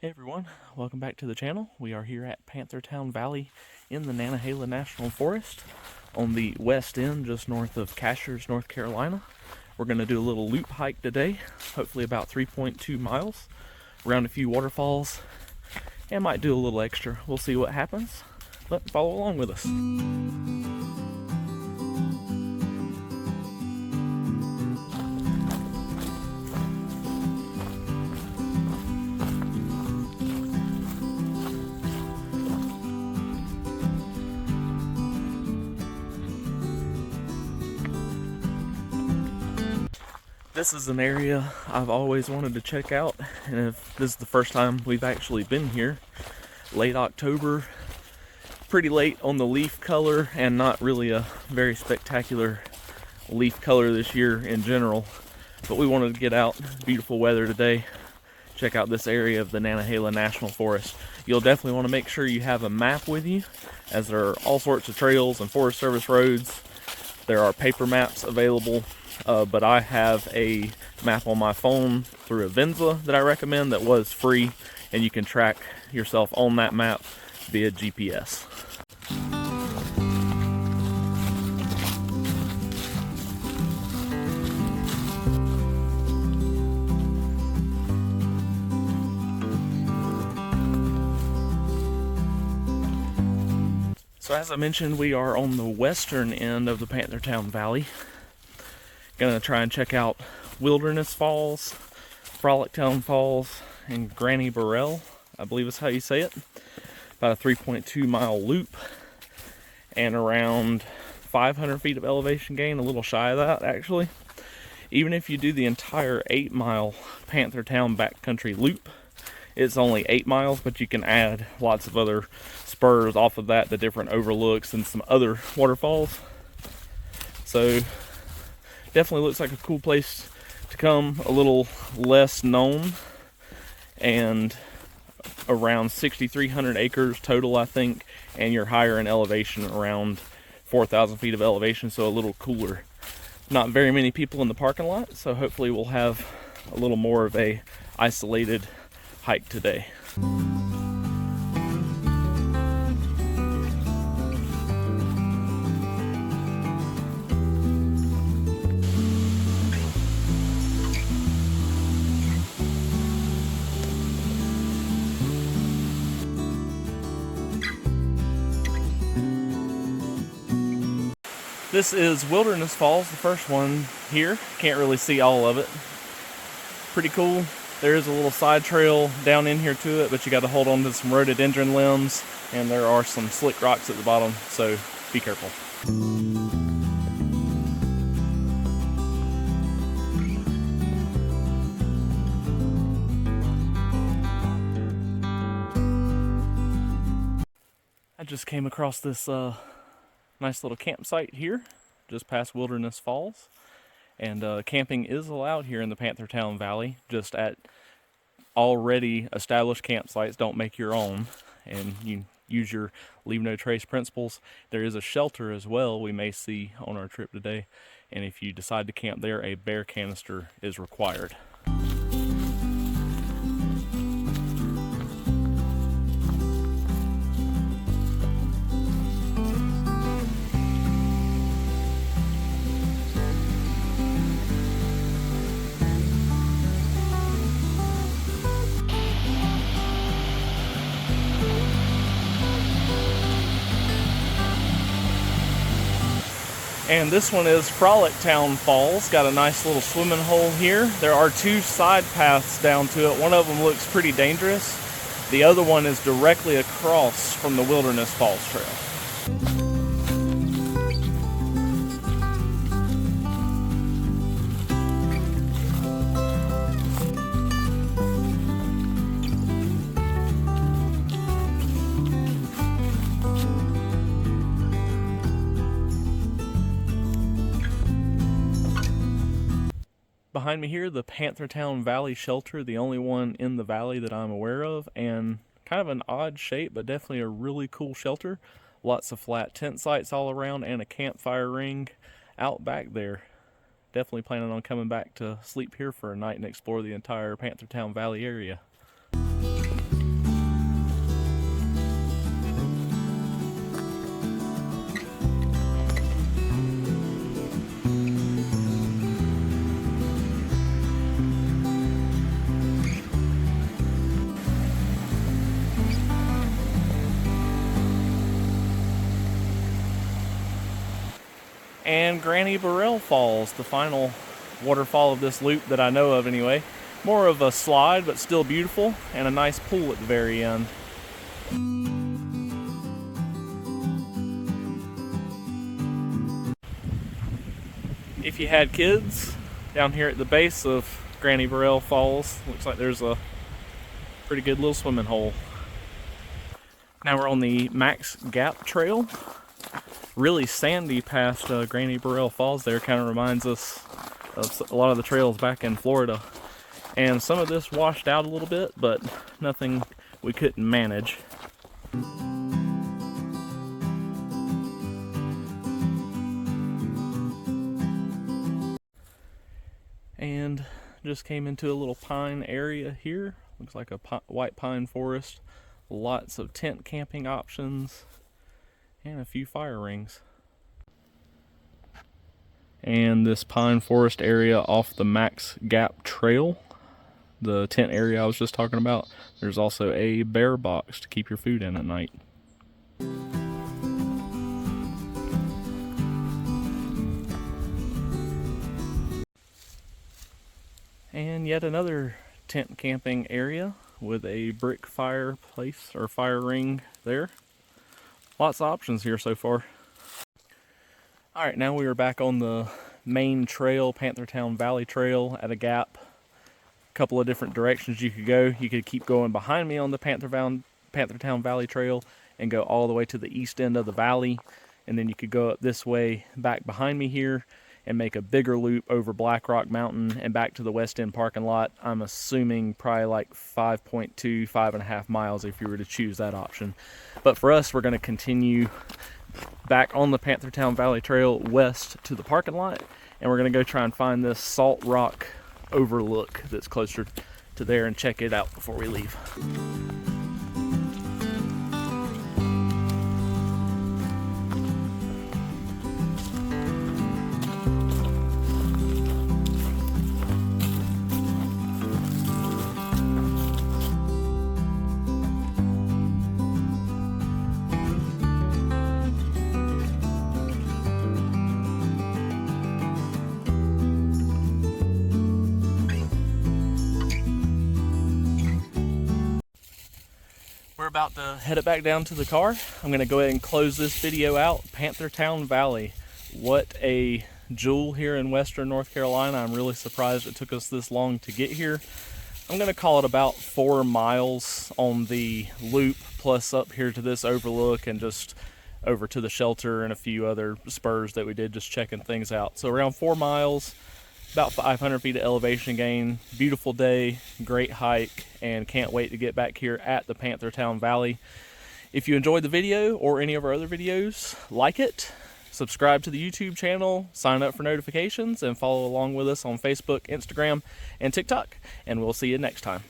Hey everyone, welcome back to the channel. We are here at Panthertown Valley in the Nantahala National Forest on the west end, just north of Cashiers, North Carolina. We're going to do a little loop hike today, hopefully about 3.2 miles, around a few waterfalls, and might do a little extra. We'll see what happens, but follow along with us. This is an area I've always wanted to check out, and if this is the first time we've actually been here, late October, pretty late on the leaf color, and not really a very spectacular leaf color this year in general, but we wanted to get out. Beautiful weather today. Check out this area of the Nantahala National Forest. You'll definitely want to make sure you have a map with you, as there are all sorts of trails and Forest Service roads. There are paper maps available, but I have a map on my phone through Avenza that I recommend that was free, and you can track yourself on that map via GPS. So as I mentioned, we are on the western end of the Panthertown Valley. Gonna try and check out Wilderness Falls, Frolictown Falls, and Granny Burrell, I believe is how you say it. About a 3.2 mile loop and around 500 feet of elevation gain, a little shy of that actually. Even if you do the entire 8-mile Panthertown backcountry loop, it's only 8 miles, but you can add lots of other spurs off of that, the different overlooks and some other waterfalls. So definitely looks like a cool place to come, a little less known, and around 6,300 acres total, I think, and you're higher in elevation, around 4,000 feet of elevation, so a little cooler. Not very many people in the parking lot, so hopefully we'll have a little more of a isolated hike today. This is Wilderness Falls, the first one here. Can't really see all of it. Pretty cool. There is a little side trail down in here to it, but you got to hold on to some rhododendron limbs, and there are some slick rocks at the bottom, so be careful. I just came across this nice little campsite here, just past Wilderness Falls. And camping is allowed here in the Panthertown Valley, just at already established campsites. Don't make your own, and you use your leave no trace principles. There is a shelter as well we may see on our trip today, and if you decide to camp there, a bear canister is required. And this one is Frolictown Falls. Got a nice little swimming hole here. There are 2 side paths down to it. One of them looks pretty dangerous. The other one is directly across from the Wilderness Falls Trail. Behind me here, the Panthertown Valley Shelter, the only one in the valley that I'm aware of, and kind of an odd shape, but definitely a really cool shelter. Lots of flat tent sites all around and a campfire ring out back there. Definitely planning on coming back to sleep here for a night and explore the entire Panthertown Valley area. And Granny Burrell Falls, the final waterfall of this loop that I know of anyway. More of a slide, but still beautiful, and a nice pool at the very end. If you had kids, down here at the base of Granny Burrell Falls, looks like there's a pretty good little swimming hole. Now we're on the Max Gap Trail. Really sandy past Granny Burrell Falls there. Kind of reminds us of a lot of the trails back in Florida. And some of this washed out a little bit, but nothing we couldn't manage. And just came into a little pine area here. Looks like a white pine forest. Lots of tent camping options and a few fire rings. And this pine forest area off the Max Gap Trail, the tent area I was just talking about, there's also a bear box to keep your food in at night. And yet another tent camping area with a brick fireplace or fire ring there. Lots of options here so far. Alright, now we are back on the main trail, Panthertown Valley Trail, at a gap. A couple of different directions you could go. You could keep going behind me on the Panthertown Valley Trail and go all the way to the east end of the valley. And then you could go up this way back behind me here and make a bigger loop over Black Rock Mountain and back to the West End parking lot. I'm assuming probably like 5.5 miles if you were to choose that option. But for us, we're going to continue back on the Panthertown Valley Trail west to the parking lot, and we're going to go try and find this salt rock overlook that's closer to there and check it out before we leave. We're about to head it back down to the car. I'm going to go ahead and close this video out. Panthertown Valley. What a jewel here in western North Carolina. I'm really surprised it took us this long to get here. I'm going to call it about 4 miles on the loop, plus up here to this overlook and just over to the shelter and a few other spurs that we did just checking things out. So around 4 miles. About 500 feet of elevation gain. Beautiful day, great hike, and can't wait to get back here at the Panthertown Valley. If you enjoyed the video or any of our other videos, like it, subscribe to the YouTube channel, sign up for notifications, and follow along with us on Facebook, Instagram, and TikTok. And we'll see you next time.